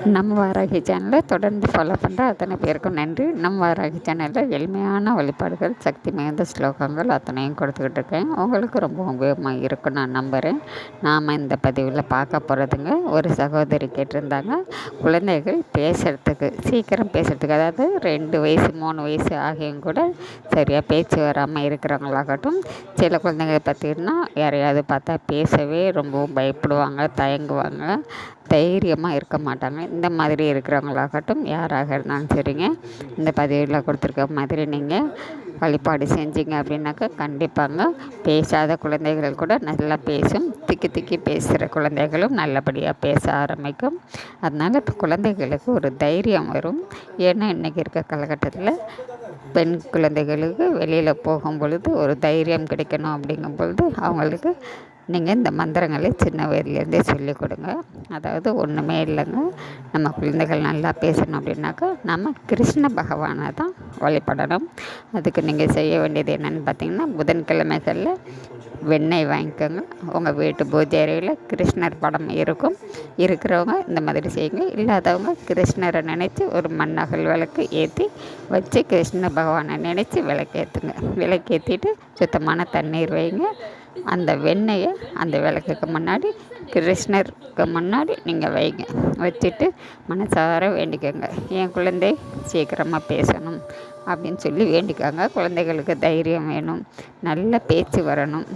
நம்ம வாராகி சேனலை தொடர்ந்து ஃபாலோ பண்ணுற அத்தனை பேருக்கும் நன்றி. நம்ம வாராகி சேனலில் எளிமையான வழிபாடுகள், சக்தி மிகுந்த ஸ்லோகங்கள் அத்தனையும் கொடுத்துக்கிட்டு இருக்கேன். உங்களுக்கு ரொம்ப உபயோகமாக இருக்கும் நான் நம்புகிறேன். நாம் இந்த பதிவில் பார்க்க போகிறதுங்க, ஒரு சகோதரி கேட்டிருந்தாங்க, குழந்தைகள் பேசுகிறதுக்கு சீக்கிரம் பேசுகிறதுக்கு, அதாவது 2 வயசு 3 வயசு ஆகியும் கூட சரியாக பேச்சு வராமல் இருக்கிறவங்களாகட்டும், சில குழந்தைங்க பார்த்திங்கன்னா யாரையாவது பார்த்தா பேசவே ரொம்பவும் பயப்படுவாங்க, தயங்குவாங்க, தைரியமாக இருக்க மாட்டாங்க. இந்த மாதிரி இருக்கிறவங்களாகட்டும் யாராக இருந்தாலும் சரிங்க, இந்த பதிவில் கொடுத்துருக்க மாதிரி நீங்கள் வழிபாடு செஞ்சீங்க அப்படின்னாக்கா கண்டிப்பாங்க பேசாத குழந்தைகள் கூட நல்லா பேசும், திக்கி திக்கி பேசுகிற குழந்தைகளும் நல்லபடியாக பேச ஆரம்பிக்கும். அதனால் இப்போ குழந்தைகளுக்கு ஒரு தைரியம் வரும். ஏன்னா இன்றைக்கி இருக்க காலகட்டத்தில் பெண் குழந்தைகளுக்கு வெளியில் போகும் பொழுது ஒரு தைரியம் கிடைக்கணும். அப்படிங்கும் பொழுது அவங்களுக்கு நீங்கள் இந்த மந்திரங்களை சின்ன வயதுலேருந்தே சொல்லிக் கொடுங்க. அதாவது ஒன்றுமே இல்லைங்க, நம்ம குழந்தைகள் நல்லா பேசணும் அப்படின்னாக்கா நம்ம கிருஷ்ண பகவானை தான் வழிபடணும். அதுக்கு நீங்கள் செய்ய வேண்டியது என்னென்னு பார்த்தீங்கன்னா, புதன்கிழமைகளில் வெண்ணெய் வாங்கிக்கோங்க. உங்கள் வீட்டு பூஜை அறையில் கிருஷ்ணர் படம் இருக்கிறவங்க இந்த மாதிரி செய்யுங்க. இல்லாதவங்க கிருஷ்ணரை நினச்சி ஒரு மண்ணகல் விளக்கு ஏற்றி வச்சு கிருஷ்ண பகவானை நினச்சி விளக்கேற்றுங்க. விளக்கேற்றிட்டு சுத்தமான தண்ணீர் வைங்க. அந்த வெண்ணெயை அந்த விளக்குக்கு முன்னாடி கிருஷ்ணருக்கு முன்னாடி நீங்கள் வைங்க. வச்சுட்டு மனசார வேண்டிக்கோங்க, என் குழந்தை சீக்கிரமாக பேசணும் அப்படின்னு சொல்லி வேண்டிக்காங்க. குழந்தைகளுக்கு தைரியம் வேணும், நல்ல பேச்சு வரணும்,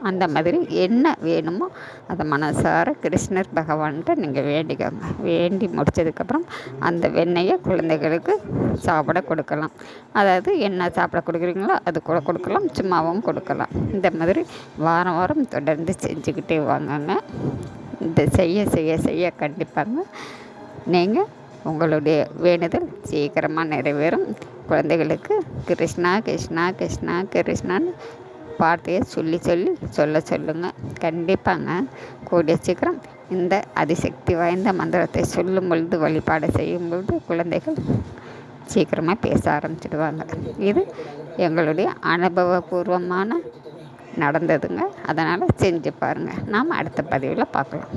அந்த மாதிரி என்ன வேணுமோ அதை மனசார கிருஷ்ணர் பகவான்கிட்ட நீங்கள் வேண்டிக்கோங்க. வேண்டி முடித்ததுக்கப்புறம் அந்த வெண்ணெயை குழந்தைகளுக்கு சாப்பிட கொடுக்கலாம். அதாவது என்ன சாப்பிட கொடுக்குறீங்களோ அது கூட கொடுக்கலாம், சும்மாவும் கொடுக்கலாம். இந்த மாதிரி வாரம் வாரம் தொடர்ந்து செஞ்சுக்கிட்டே வாங்கங்க. இந்த செய்ய செய்ய செய்ய கண்டிப்பாங்க நீங்கள் உங்களுடைய வேண்டுதல் சீக்கிரமாக நிறைவேறும். குழந்தைகளுக்கு கிருஷ்ணா கிருஷ்ணா கிருஷ்ணா கிருஷ்ணான்னு வார்த்தையை சொல்லுங்கள். கண்டிப்பாங்க கூடிய சீக்கிரம் இந்த அதிசக்தி வாய்ந்த மந்திரத்தை சொல்லும் பொழுது, வழிபாடு செய்யும் பொழுது குழந்தைகள் சீக்கிரமாக பேச ஆரம்பிச்சிடுவாங்க. இது எங்களுடைய அனுபவபூர்வமான நடந்ததுங்க. அதனால் செஞ்சு பாருங்கள். நாம் அடுத்த பதிவில் பார்க்கலாம்.